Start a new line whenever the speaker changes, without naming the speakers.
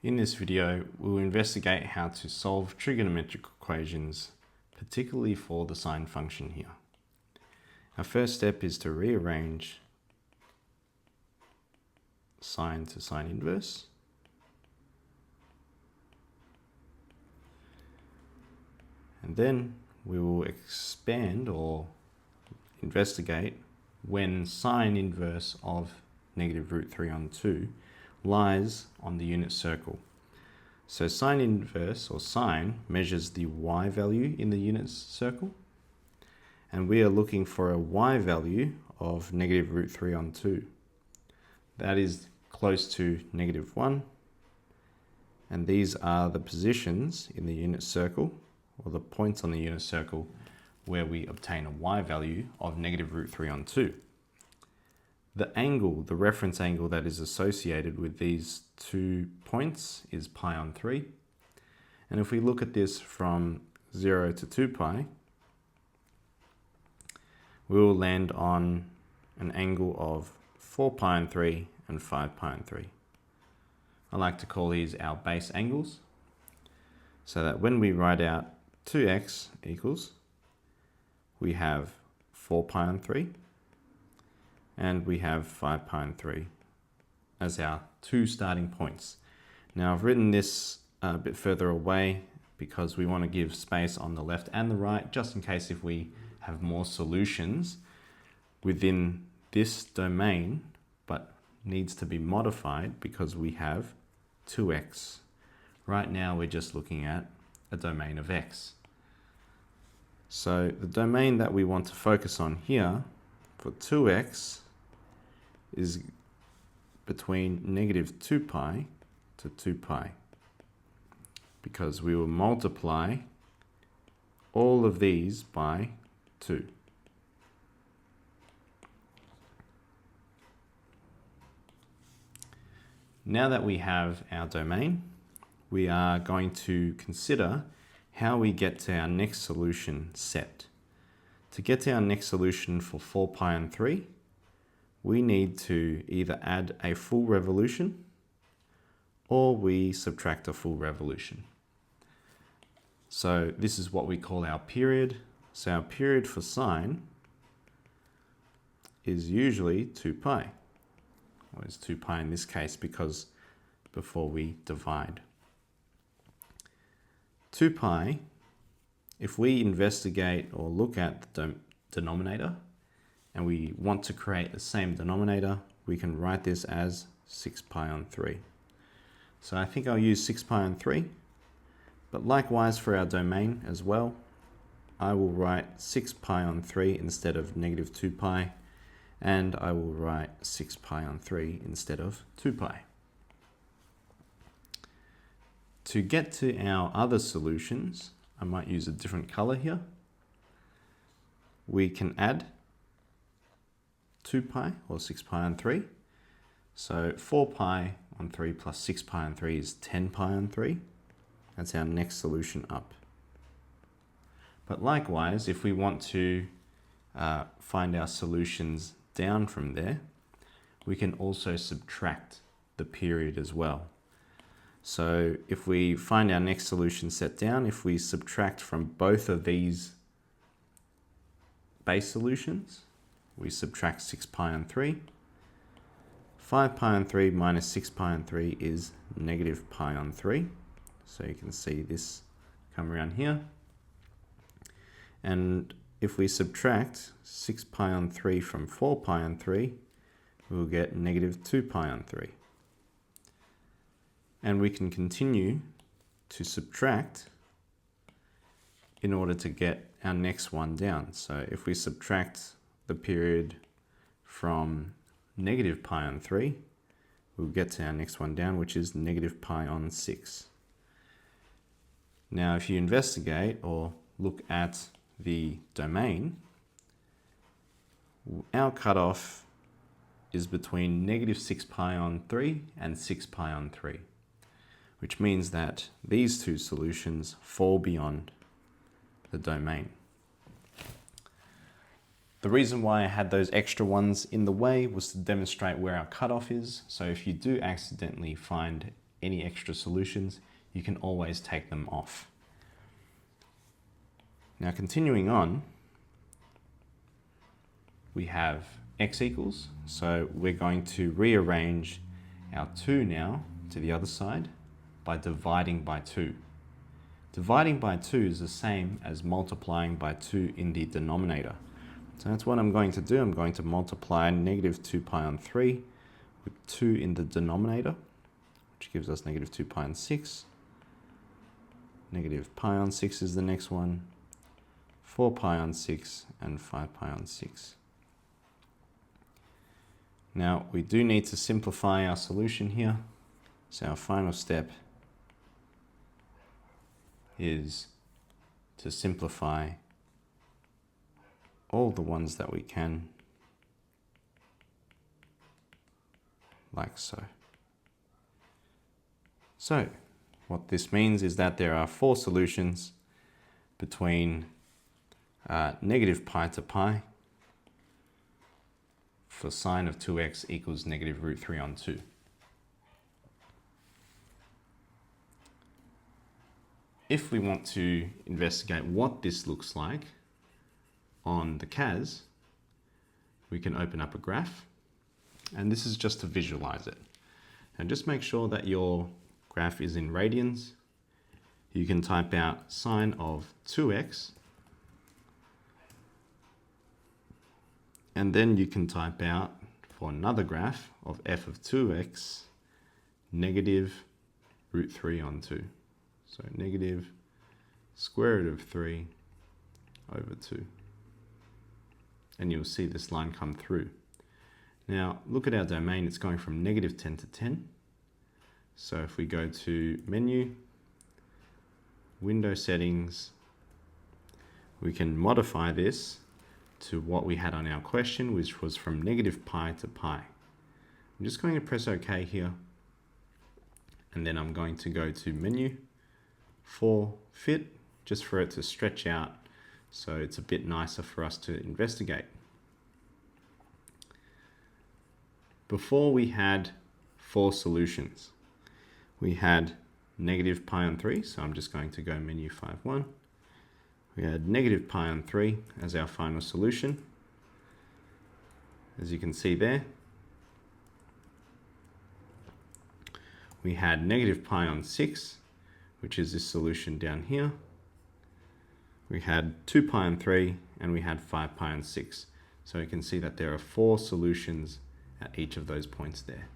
In this video, we'll investigate how to solve trigonometric equations, particularly for the sine function here. Our first step is to rearrange sine to sine inverse. And then we will expand or investigate when sine inverse of negative root 3 on 2 lies on the unit circle. So sine inverse or sine measures the y value in the unit circle, and we are looking for a y value of negative root 3 on 2. That is close to negative 1, and these are the positions in the unit circle, or the points on the unit circle, where we obtain a y value of negative root 3 on 2. The angle, the reference angle that is associated with these 2 points is pi on 3. And if we look at this from 0 to 2 pi, we will land on an angle of 4 pi on 3 and 5 pi on 3. I like to call these our base angles, so that when we write out 2x equals, we have 4 pi on 3, and we have 5 pi on 3 as our 2 starting points. Now I've written this a bit further away because we want to give space on the left and the right, just in case if we have more solutions within this domain, but needs to be modified because we have 2x. Right now we're just looking at a domain of x. So the domain that we want to focus on here for 2x is between negative 2 pi to 2 pi, because we will multiply all of these by 2. Now that we have our domain, we are going to consider how we get to our next solution set. To get to our next solution for 4 pi on 3, we need to either add a full revolution or we subtract a full revolution. So this is what we call our period. So our period for sine is usually 2 pi. Well, it's 2 pi in this case because before we divide. 2 pi, if we investigate or look at the denominator and we want to create the same denominator, we can write this as 6 pi on 3. So I think I'll use 6 pi on 3, but likewise for our domain as well, I will write 6 pi on 3 instead of negative 2 pi, and I will write 6 pi on 3 instead of 2 pi. To get to our other solutions, I might use a different color here. We can add 2 pi or 6 pi on 3. So 4 pi on 3 plus 6 pi on 3 is 10 pi on 3. That's our next solution up. But likewise, if we want to find our solutions down from there, we can also subtract the period as well. So if we find our next solution set down, if we subtract from both of these base solutions, we subtract 6 pi on 3. 5 pi on 3 minus 6 pi on 3 is negative pi on 3. So you can see this come around here. And if we subtract 6 pi on 3 from 4 pi on 3, we'll get negative 2 pi on 3. And we can continue to subtract in order to get our next one down. So if we subtract the period from negative pi on 3, we'll get to our next one down, which is negative pi on 6. Now, if you investigate or look at the domain, our cutoff is between negative 6 pi on 3 and 6 pi on 3, which means that these two solutions fall beyond the domain. The reason why I had those extra ones in the way was to demonstrate where our cutoff is. So if you do accidentally find any extra solutions, you can always take them off. Now continuing on, we have x equals, so we're going to rearrange our 2 now to the other side by dividing by 2. Dividing by 2 is the same as multiplying by 2 in the denominator. So that's what I'm going to do. I'm going to multiply negative 2 pi on 3 with 2 in the denominator, which gives us negative 2 pi on 6. Negative pi on 6 is the next one, 4 pi on 6, and 5 pi on 6. Now, we do need to simplify our solution here. So our final step is to simplify all the ones that we can, like so. So, what this means is that there are 4 solutions between negative pi to pi for sine of 2x equals negative root 3 on 2. If we want to investigate what this looks like on the CAS, we can open up a graph, and this is just to visualize it. And just make sure that your graph is in radians. You can type out sine of 2x, and then you can type out for another graph of f of 2x negative root 3 on 2. So negative square root of 3 over 2. And you'll see this line come through. Now look at our domain, it's going from negative 10 to 10. So if we go to menu, window settings, we can modify this to what we had on our question, which was from negative pi to pi. I'm just going to press OK here, and then I'm going to go to menu for fit, just for it to stretch out so it's a bit nicer for us to investigate. Before we had 4 solutions. We had negative pi on 3, so I'm just going to go menu 5.1. We had negative pi on 3 as our final solution. As you can see there, we had negative pi on 6, which is this solution down here. We had 2 pi on 3, and we had 5 pi on 6. So you can see that there are 4 solutions at each of those points there.